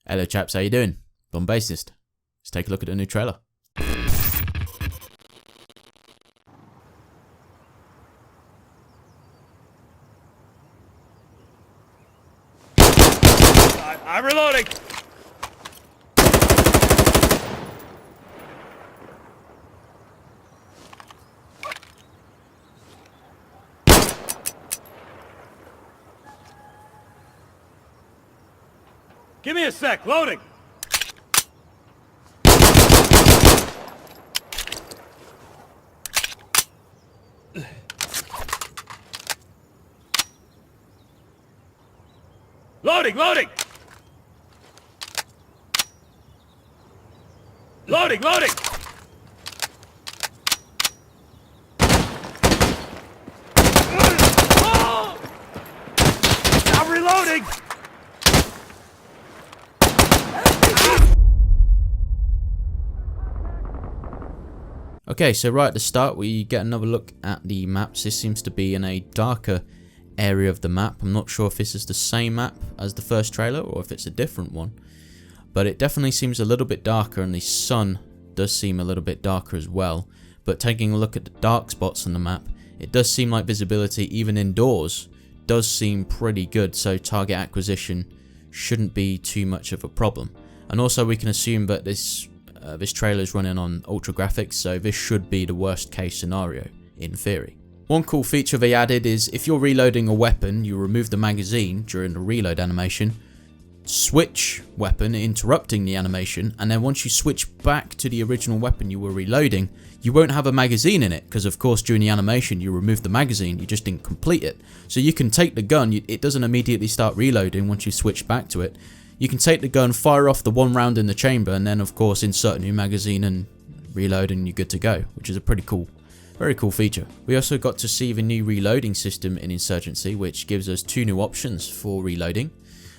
Hello chaps, how you doing? Blondbassist. Let's take a look at the new trailer. I'm reloading! Give me a sec, loading! Loading, loading! Loading, loading! Oh! I'm reloading! Okay, so right at the start we get another look at the maps. This seems to be in a darker area of the map. I'm not sure if this is the same map as the first trailer or if it's a different one. But it definitely seems a little bit darker, and the sun does seem a little bit darker as well. But taking a look at the dark spots on the map, it does seem like visibility even indoors does seem pretty good, so target acquisition shouldn't be too much of a problem. And also we can assume that this trailer is running on ultra graphics, so this should be the worst case scenario in theory. One cool feature they added is if you're reloading a weapon, you remove the magazine during the reload animation, switch weapon interrupting the animation, and then once you switch back to the original weapon you were reloading, you won't have a magazine in it, because of course during the animation you removed the magazine, you just didn't complete it. So you can take the gun, it doesn't immediately start reloading once you switch back to it. You can take the gun, fire off the one round in the chamber, and then of course insert a new magazine and reload, and you're good to go, which is a pretty cool, very cool feature. We also got to see the new reloading system in Insurgency, which gives us two new options for reloading.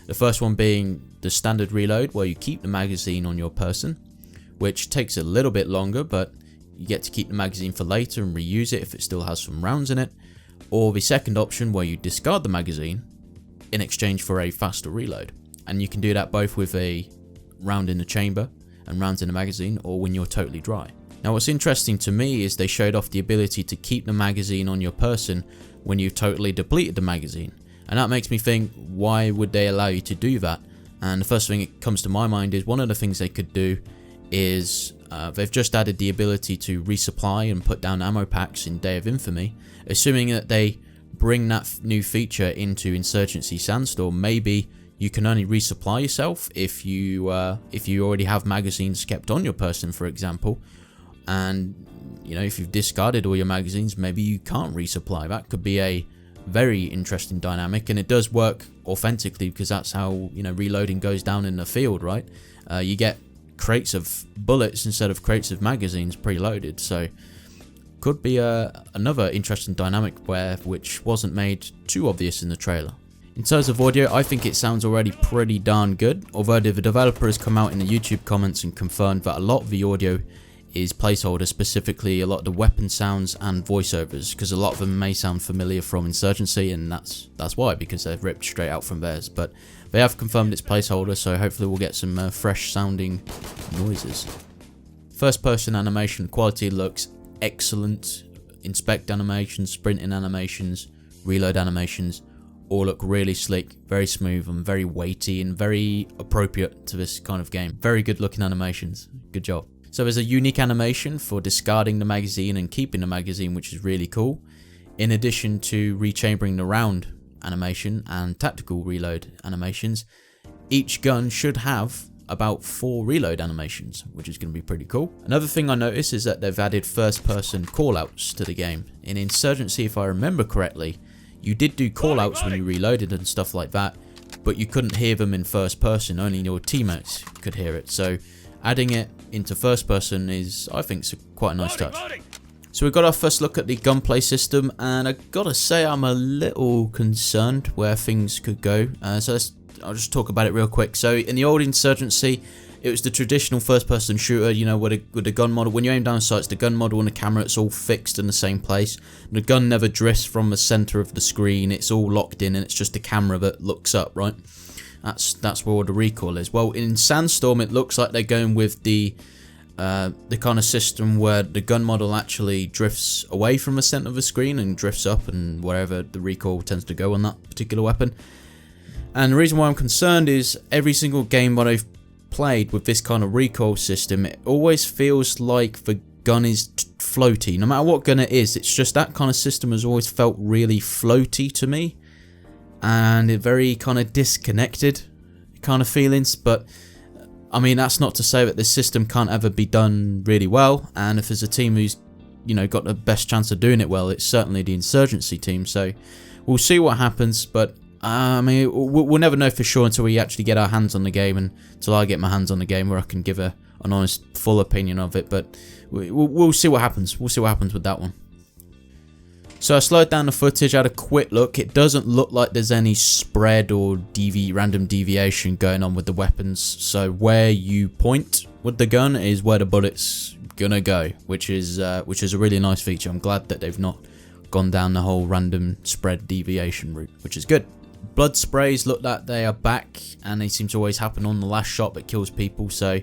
The first one being the standard reload, where you keep the magazine on your person, which takes a little bit longer, but you get to keep the magazine for later and reuse it if it still has some rounds in it. Or the second option, where you discard the magazine in exchange for a faster reload. And you can do that both with a round in the chamber and rounds in the magazine, or when you're totally dry. Now what's interesting to me is they showed off the ability to keep the magazine on your person when you've totally depleted the magazine. And that makes me think, why would they allow you to do that? And the first thing that comes to my mind is one of the things they could do is they've just added the ability to resupply and put down ammo packs in Day of Infamy. Assuming that they bring that new feature into Insurgency Sandstorm, maybe you can only resupply yourself if you already have magazines kept on your person, for example. And you know, if you've discarded all your magazines, maybe you can't resupply. That could be a very interesting dynamic, and it does work authentically because that's how, you know, reloading goes down in the field, right? You get crates of bullets instead of crates of magazines preloaded, so could be another interesting dynamic which wasn't made too obvious in the trailer. In terms of audio, I think it sounds already pretty darn good, although the developer has come out in the YouTube comments and confirmed that a lot of the audio is placeholder, specifically a lot of the weapon sounds and voiceovers, because a lot of them may sound familiar from Insurgency, and that's why, because they're ripped straight out from theirs. But they have confirmed it's placeholder, so hopefully we'll get some fresh sounding noises. First person animation quality looks excellent. Inspect animations, sprinting animations, reload animations all look really slick, very smooth and very weighty and very appropriate to this kind of game. Very good looking animations, good job. So there's a unique animation for discarding the magazine and keeping the magazine, which is really cool, in addition to rechambering the round animation and tactical reload animations. Each gun should have about 4 reload animations, which is going to be pretty cool. Another thing I noticed is that they've added first person callouts to the game. In Insurgency, if I remember correctly, you did do callouts when you reloaded and stuff like that, but you couldn't hear them in first person, only your teammates could hear it. So adding it into first person is, I think, quite a nice touch. So we got our first look at the gunplay system, and I gotta say I'm a little concerned where things could go. I'll just talk about it real quick. So in the old Insurgency, it was the traditional first-person shooter, you know, with the gun model. When you aim down sights, the gun model and the camera, it's all fixed in the same place. The gun never drifts from the center of the screen. It's all locked in, and it's just the camera that looks up, right? That's where all the recoil is. Well, in Sandstorm, it looks like they're going with the kind of system where the gun model actually drifts away from the center of the screen and drifts up and wherever the recoil tends to go on that particular weapon. And the reason why I'm concerned is every single game that I've played with this kind of recoil system, it always feels like the gun is floaty. No matter what gun it is, it's just that kind of system has always felt really floaty to me, and it very kind of disconnected kind of feelings. But I mean, that's not to say that this system can't ever be done really well, and if there's a team who's, you know, got the best chance of doing it well, it's certainly the Insurgency team. So we'll see what happens, but I mean, we'll never know for sure until we actually get our hands on the game, and until I get my hands on the game where I can give an honest, full opinion of it. But we'll see what happens. We'll see what happens with that one. So I slowed down the footage, had a quick look. It doesn't look like there's any spread or random deviation going on with the weapons. So where you point with the gun is where the bullet's gonna go, which is a really nice feature. I'm glad that they've not gone down the whole random spread deviation route, which is good. Blood sprays look like they are back, and they seem to always happen on the last shot that kills people. So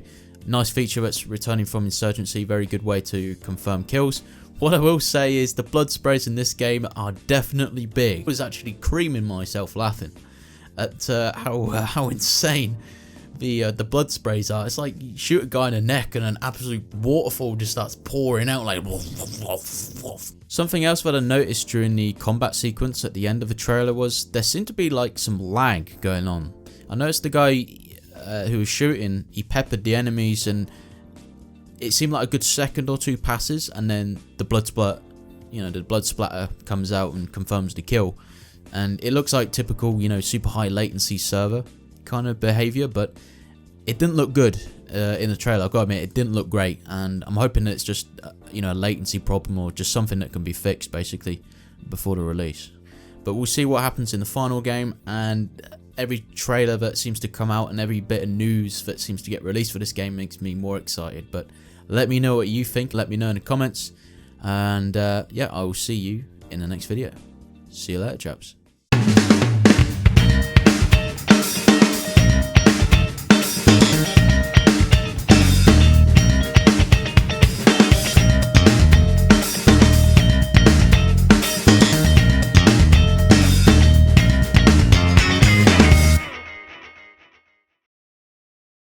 nice feature that's returning from Insurgency. Very good way to confirm kills. What I will say is the blood sprays in this game are definitely big. I was actually creaming myself laughing at how insane the blood sprays are. It's like you shoot a guy in the neck and an absolute waterfall just starts pouring out like. Something else that I noticed during the combat sequence at the end of the trailer was there seemed to be like some lag going on. I noticed the guy who was shooting, he peppered the enemies, and it seemed like a good second or two passes, and then the blood splatter comes out and confirms the kill. And it looks like typical, you know, super high latency server kind of behavior, but it didn't look good in the trailer. I've got to admit, it didn't look great, and I'm hoping that it's just you know, a latency problem or just something that can be fixed basically before the release. But we'll see what happens in the final game, and every trailer that seems to come out and every bit of news that seems to get released for this game makes me more excited. But let me know what you think, let me know in the comments, and yeah, I will see you in the next video. See you later, chaps.